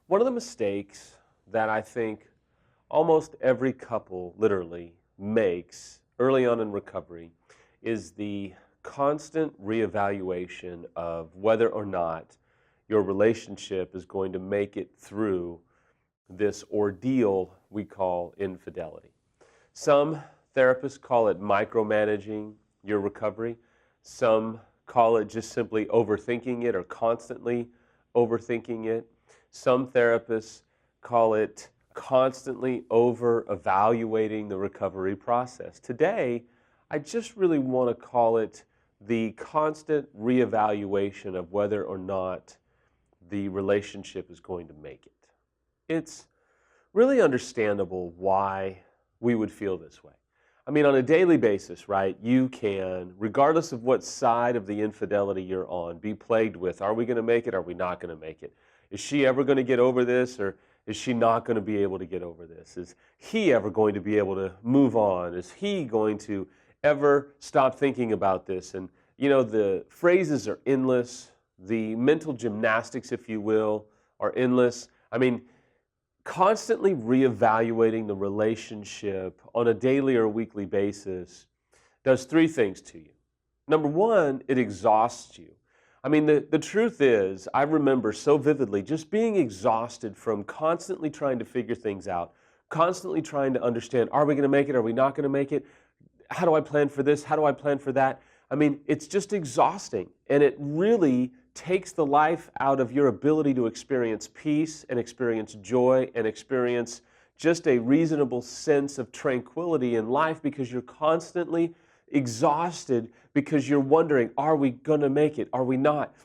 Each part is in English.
One of the mistakes that I think almost every couple literally makes early on in recovery is the constant reevaluation of whether or not your relationship is going to make it through this ordeal we call infidelity. Some therapists call it micromanaging your recovery. Some call it just simply overthinking it or constantly overthinking it. Some therapists call it constantly over-evaluating the recovery process. Today, I just really want to call it the constant reevaluation of whether or not the relationship is going to make it. It's really understandable why we would feel this way. I mean, on a daily basis, right, you can, regardless of what side of the infidelity you're on, be plagued with, are we going to make it, are we not going to make it? Is she ever going to get over this, or is she not going to be able to get over this? Is he ever going to be able to move on? Is he going to ever stop thinking about this? And, you know, the phrases are endless. The mental gymnastics, if you will, are endless. I mean, constantly reevaluating the relationship on a daily or weekly basis does three things to you. Number one, it exhausts you. I mean, the truth is, I remember so vividly just being exhausted from constantly trying to figure things out, constantly trying to understand, are we going to make it, are we not going to make it? How do I plan for this? How do I plan for that? I mean, it's just exhausting, and it really takes the life out of your ability to experience peace and experience joy and experience just a reasonable sense of tranquility in life, because you're constantly exhausted because you're wondering, are we going to make it? Are we not?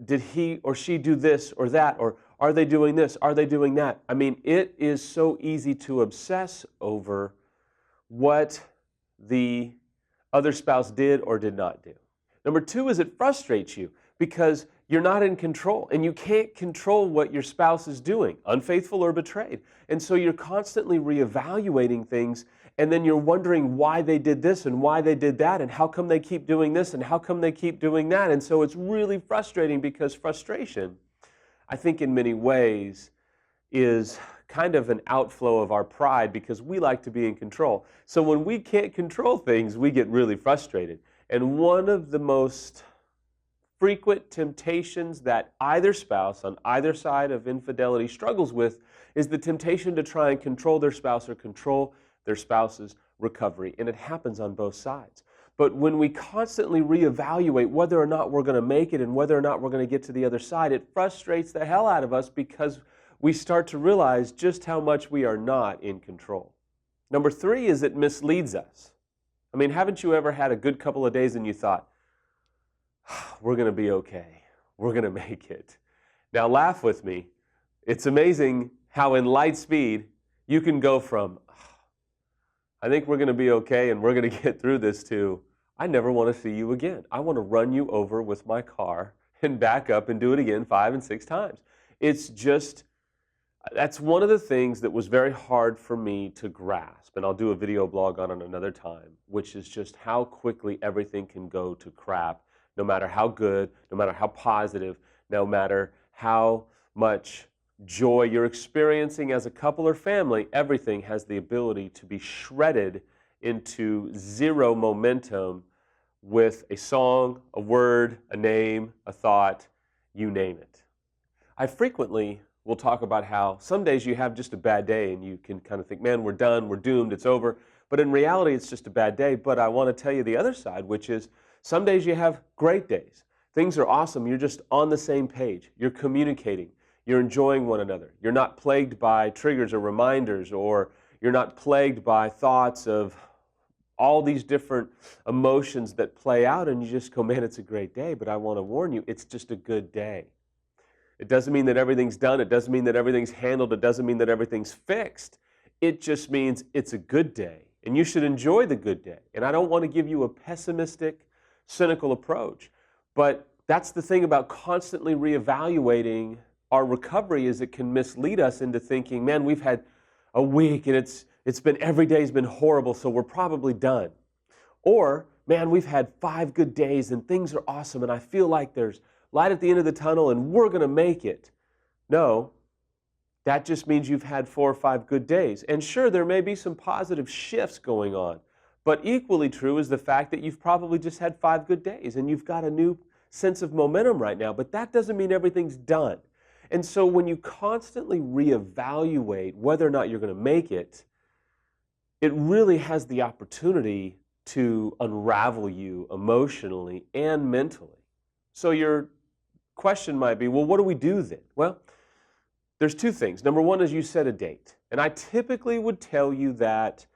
Did he or she do this or that? Or are they doing this? Are they doing that? I mean, it is so easy to obsess over what the other spouse did or did not do. Number two is it frustrates you because you're not in control, and you can't control what your spouse is doing, unfaithful or betrayed. And so you're constantly reevaluating things, and then you're wondering why they did this and why they did that, and how come they keep doing this and how come they keep doing that. And so it's really frustrating, because frustration, I think in many ways, is kind of an outflow of our pride, because we like to be in control. So when we can't control things, we get really frustrated. And one of the most frequent temptations that either spouse on either side of infidelity struggles with is the temptation to try and control their spouse or control their spouse's recovery. And it happens on both sides. But when we constantly reevaluate whether or not we're going to make it and whether or not we're going to get to the other side, it frustrates the hell out of us, because we start to realize just how much we are not in control. Number three is it misleads us. I mean, haven't you ever had a good couple of days and you thought, we're going to be okay, we're going to make it? Now laugh with me. It's amazing how in light speed you can go from, I think we're going to be okay and we're going to get through this, to, I never want to see you again. I want to run you over with my car and back up and do it again 5 and 6 times. It's just, that's one of the things that was very hard for me to grasp, and I'll do a video blog on it another time, which is just how quickly everything can go to crap, no matter how good, no matter how positive, no matter how much joy you're experiencing as a couple or family. Everything has the ability to be shredded into zero momentum with a song, a word, a name, a thought, you name it. I frequently will talk about how some days you have just a bad day and you can kind of think, man, we're done, we're doomed, it's over. But in reality, it's just a bad day. But I want to tell you the other side, which is some days you have great days. Things are awesome. You're just on the same page. You're communicating. You're enjoying one another. You're not plagued by triggers or reminders, or you're not plagued by thoughts of all these different emotions that play out, and you just go, man, it's a great day. But I want to warn you, it's just a good day. It doesn't mean that everything's done. It doesn't mean that everything's handled. It doesn't mean that everything's fixed. It just means it's a good day, and you should enjoy the good day. And I don't want to give you a pessimistic, cynical approach, but that's the thing about constantly reevaluating our recovery, is it can mislead us into thinking, man, we've had a week and it's been, every day's been horrible, so we're probably done. Or man, we've had 5 good days and things are awesome and I feel like there's light at the end of the tunnel and we're going to make it. No, that just means you've had 4 or 5 good days. And sure, there may be some positive shifts going on, but equally true is the fact that you've probably just had 5 good days and you've got a new sense of momentum right now, but that doesn't mean everything's done. And so when you constantly reevaluate whether or not you're going to make it, it really has the opportunity to unravel you emotionally and mentally. So your question might be, well, what do we do then? Well, there's 2 things. Number 1 is you set a date. And I typically would tell you that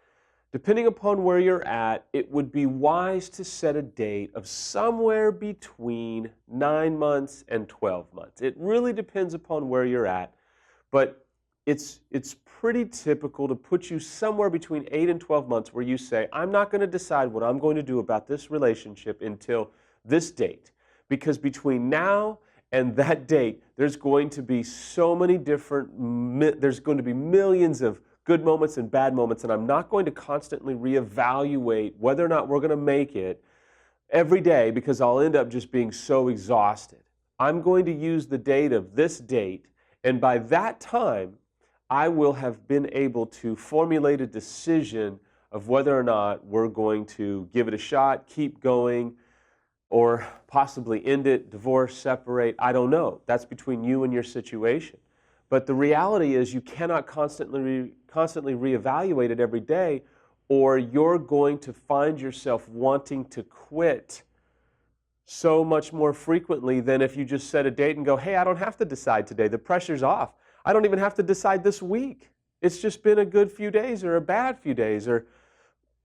depending upon where you're at, it would be wise to set a date of somewhere between 9 months and 12 months. It really depends upon where you're at, but it's pretty typical to put you somewhere between 8 and 12 months where you say, I'm not going to decide what I'm going to do about this relationship until this date. Because between now and that date, there's going to be so many different, there's going to be millions of good moments and bad moments, and I'm not going to constantly reevaluate whether or not we're going to make it every day because I'll end up just being so exhausted. I'm going to use the date of this date, and by that time, I will have been able to formulate a decision of whether or not we're going to give it a shot, keep going, or possibly end it, divorce, separate. I don't know. That's between you and your situation. But the reality is you cannot constantly reevaluate it every day, or you're going to find yourself wanting to quit so much more frequently than if you just set a date and go, hey, I don't have to decide today. The pressure's off. I don't even have to decide this week. It's just been a good few days or a bad few days or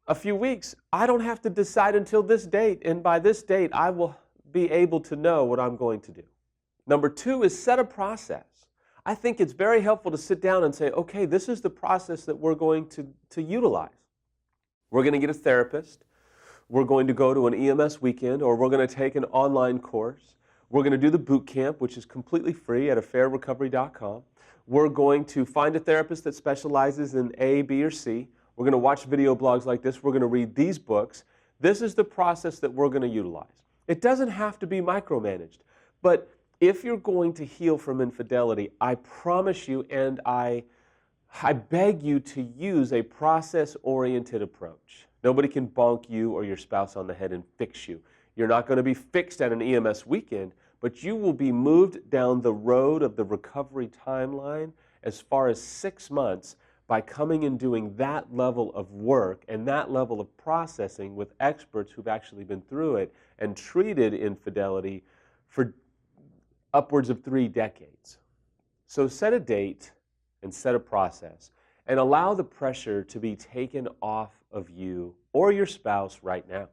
a few weeks. I don't have to decide until this date, and by this date, I will be able to know what I'm going to do. Number 2 is set a process. I think it's very helpful to sit down and say, okay, this is the process that we're going to utilize. We're going to get a therapist. We're going to go to an EMS weekend, or we're going to take an online course. We're going to do the boot camp, which is completely free at affairrecovery.com. We're going to find a therapist that specializes in A, B, or C. We're going to watch video blogs like this. We're going to read these books. This is the process that we're going to utilize. It doesn't have to be micromanaged, but if you're going to heal from infidelity, I promise you, and I beg you to use a process-oriented approach. Nobody can bonk you or your spouse on the head and fix you. You're not going to be fixed at an EMS weekend, but you will be moved down the road of the recovery timeline as far as 6 months by coming and doing that level of work and that level of processing with experts who've actually been through it and treated infidelity for upwards of 3 decades. So set a date and set a process and allow the pressure to be taken off of you or your spouse right now.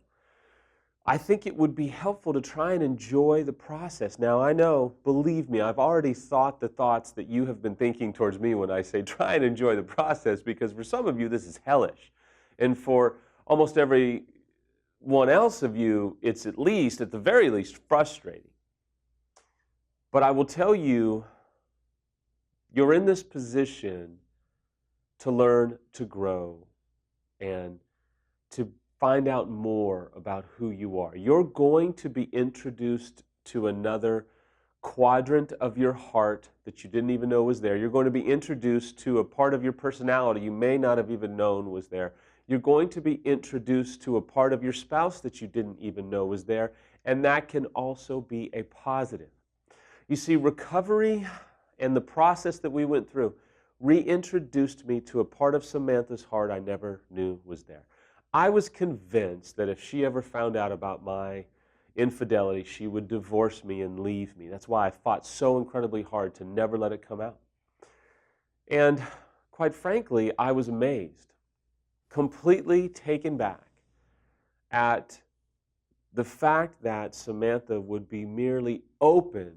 I think it would be helpful to try and enjoy the process. Now, I know, believe me, I've already thought the thoughts that you have been thinking towards me when I say try and enjoy the process, because for some of you, this is hellish. And for almost every one else of you, it's at the very least, frustrating. But I will tell you, you're in this position to learn, to grow, and to find out more about who you are. You're going to be introduced to another quadrant of your heart that you didn't even know was there. You're going to be introduced to a part of your personality you may not have even known was there. You're going to be introduced to a part of your spouse that you didn't even know was there, and that can also be a positive. You see, recovery and the process that we went through reintroduced me to a part of Samantha's heart I never knew was there. I was convinced that if she ever found out about my infidelity, she would divorce me and leave me. That's why I fought so incredibly hard to never let it come out. And quite frankly, I was amazed, completely taken back at the fact that Samantha would be merely open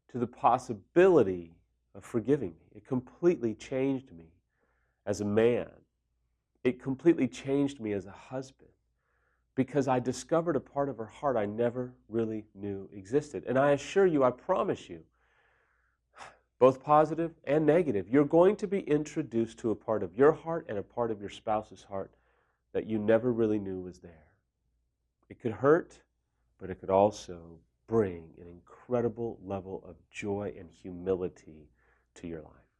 to the possibility of forgiving me. It completely changed me as a man. It completely changed me as a husband, because I discovered a part of her heart I never really knew existed. And I assure you, I promise you, both positive and negative, you're going to be introduced to a part of your heart and a part of your spouse's heart that you never really knew was there. It could hurt, but it could also bring an incredible level of joy and humility to your life.